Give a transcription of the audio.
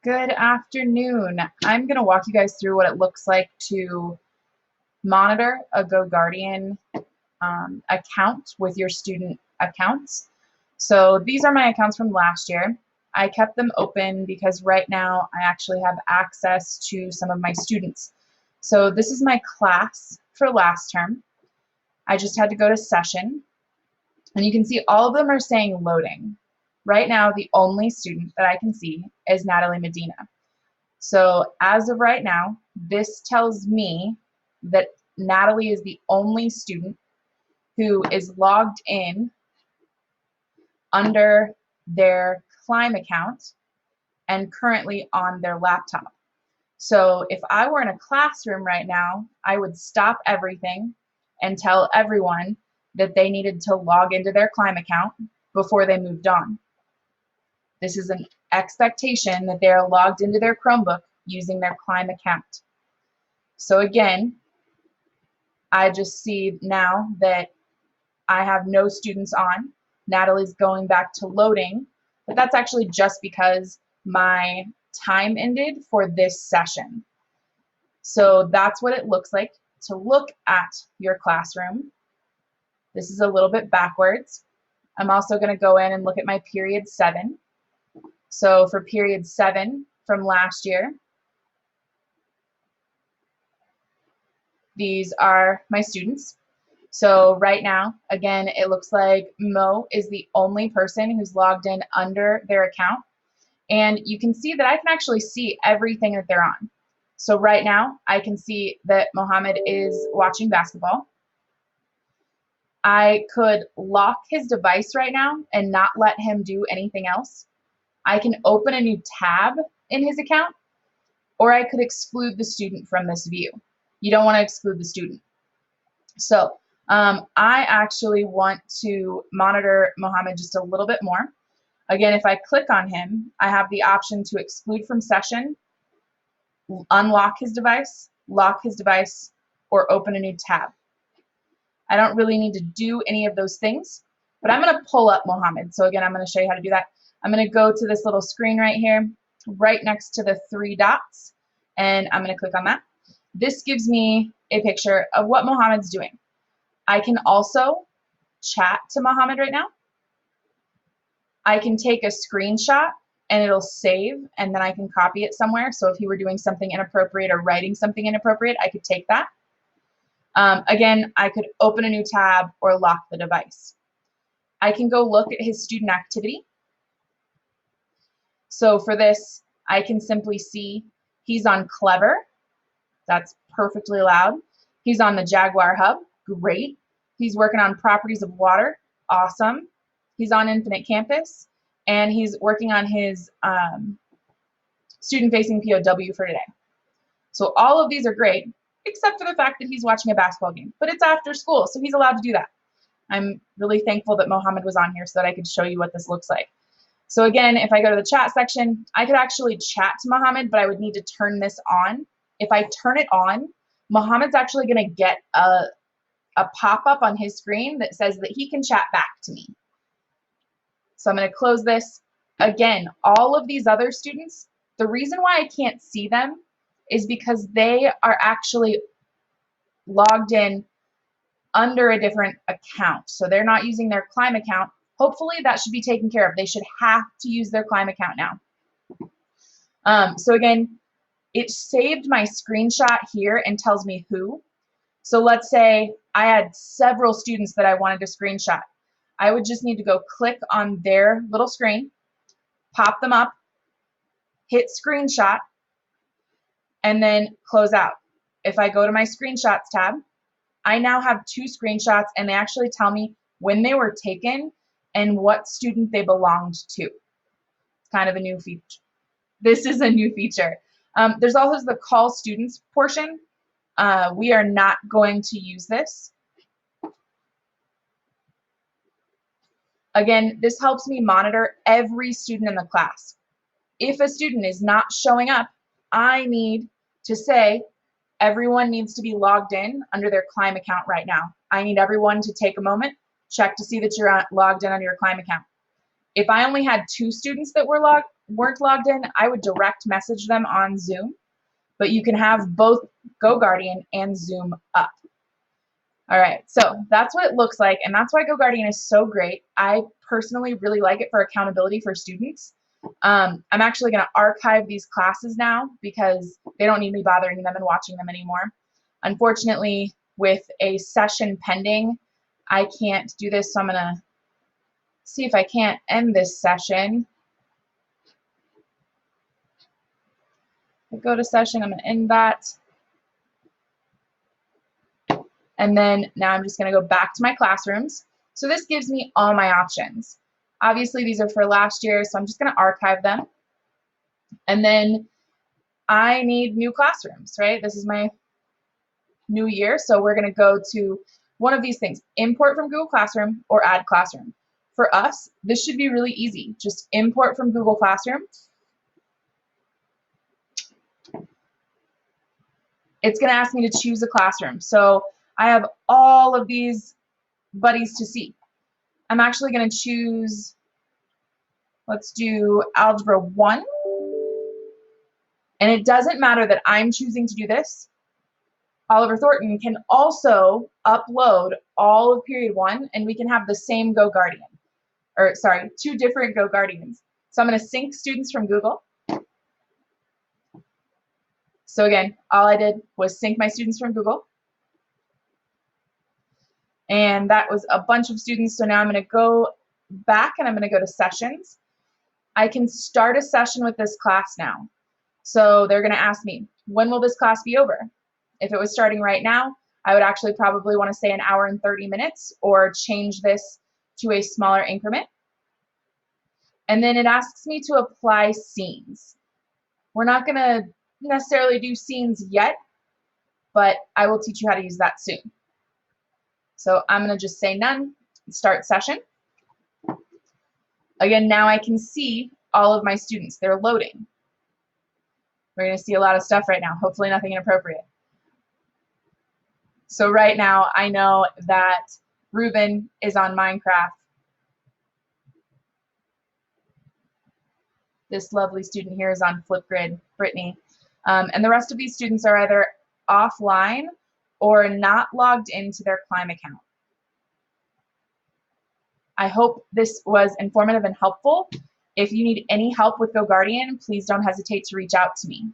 Good afternoon. I'm going to walk you guys through what it looks like to monitor a GoGuardian account with your student accounts. So these are my accounts from last year. I kept them open because right now I actually have access to some of my students. So this is my class for last term. I just had to go to session, and you can see all of them are saying loading. Right now, the only student that I can see is Natalie Medina. So as of right now, this tells me that Natalie is the only student who is logged in under their Climb account and currently on their laptop. So if I were in a classroom right now, I would stop everything and tell everyone that they needed to log into their Climb account before they moved on. This is an expectation that they are logged into their Chromebook using their Climb account. So again, I just see now that I have no students on. Natalie's going back to loading, but that's actually just because my time ended for this session. So that's what it looks like to look at your classroom. This is a little bit backwards. I'm also going to go in and look at my period 7. So for period 7 from last year, these are my students. So right now, again, it looks like Mo is the only person who's logged in under their account. And you can see that I can actually see everything that they're on. So right now, I can see that Mohammed is watching basketball. I could lock his device right now and not let him do anything else. I can open a new tab in his account, or I could exclude the student from this view. You don't want to exclude the student. So I actually want to monitor Mohammed just a little bit more. Again, if I click on him, I have the option to exclude from session, unlock his device, lock his device, or open a new tab. I don't really need to do any of those things, but I'm going to pull up Mohammed. So again, I'm going to show you how to do that. I'm going to go to this little screen right here, right next to the 3 dots, and I'm going to click on that. This gives me a picture of what Mohammed's doing. I can also chat to Mohammed right now. I can take a screenshot and it'll save, and then I can copy it somewhere. So if he were doing something inappropriate or writing something inappropriate, I could take that. Again, I could open a new tab or lock the device. I can go look at his student activity. So for this, I can simply see he's on Clever. That's perfectly loud. He's on the Jaguar Hub. Great. He's working on properties of water. Awesome. He's on Infinite Campus, and he's working on his student-facing POW for today. So all of these are great, except for the fact that he's watching a basketball game. But it's after school, so he's allowed to do that. I'm really thankful that Mohammed was on here so that I could show you what this looks like. So again, if I go to the chat section, I could actually chat to Mohammed, but I would need to turn this on. If I turn it on, Mohammed's actually going to get a pop-up on his screen that says that he can chat back to me. So I'm going to close this. Again, all of these other students, the reason why I can't see them is because they are actually logged in under a different account. So they're not using their Climb account. Hopefully that should be taken care of. They should have to use their Climb account now. So again, it saved my screenshot here and tells me who. So let's say I had several students that I wanted to screenshot. I would just need to go click on their little screen, pop them up, hit screenshot, and then close out. If I go to my screenshots tab, I now have 2 screenshots, and they actually tell me when they were taken and what student they belonged to. It's kind of a new feature. This is a new feature. There's also the call students portion. We are not going to use this. Again, this helps me monitor every student in the class. If a student is not showing up, I need to say everyone needs to be logged in under their Climb account right now. I need everyone to take a moment, check to see that you're logged in under your Climb account. If I only had 2 students that were weren't logged in, I would direct message them on Zoom, but you can have both GoGuardian and Zoom up. All right, so that's what it looks like, and that's why GoGuardian is so great. I personally really like it for accountability for students. I'm actually going to archive these classes now because they don't need me bothering them and watching them anymore. Unfortunately, with a session pending, I can't do this, so I'm going to see if I can't end this session. I go to session, I'm going to end that. And then now I'm just going to go back to my classrooms. So this gives me all my options. Obviously, these are for last year, so I'm just going to archive them. And then I need new classrooms, right? This is my new year, so we're going to go to one of these things, import from Google Classroom or add classroom. For us, this should be really easy. Just import from Google Classroom. It's going to ask me to choose a classroom. So I have all of these buddies to see. I'm actually going to choose, let's do Algebra 1. And it doesn't matter that I'm choosing to do this. Oliver Thornton can also upload all of period 1, and we can have the same GoGuardian. Or sorry, 2 different GoGuardians. So I'm going to sync students from Google. So again, all I did was sync my students from Google. And that was a bunch of students. So now I'm going to go back and I'm going to go to sessions. I can start a session with this class now. So they're going to ask me, when will this class be over? If it was starting right now, I would actually probably want to say an hour and 30 minutes or change this to a smaller increment. And then it asks me to apply scenes. We're not going to necessarily do scenes yet, but I will teach you how to use that soon. So I'm going to just say none, start session. Again, now I can see all of my students. They're loading. We're going to see a lot of stuff right now, hopefully nothing inappropriate. So right now I know that Ruben is on Minecraft. This lovely student here is on Flipgrid, Brittany. And the rest of these students are either offline or not logged into their Climb account. I hope this was informative and helpful. If you need any help with GoGuardian, please don't hesitate to reach out to me.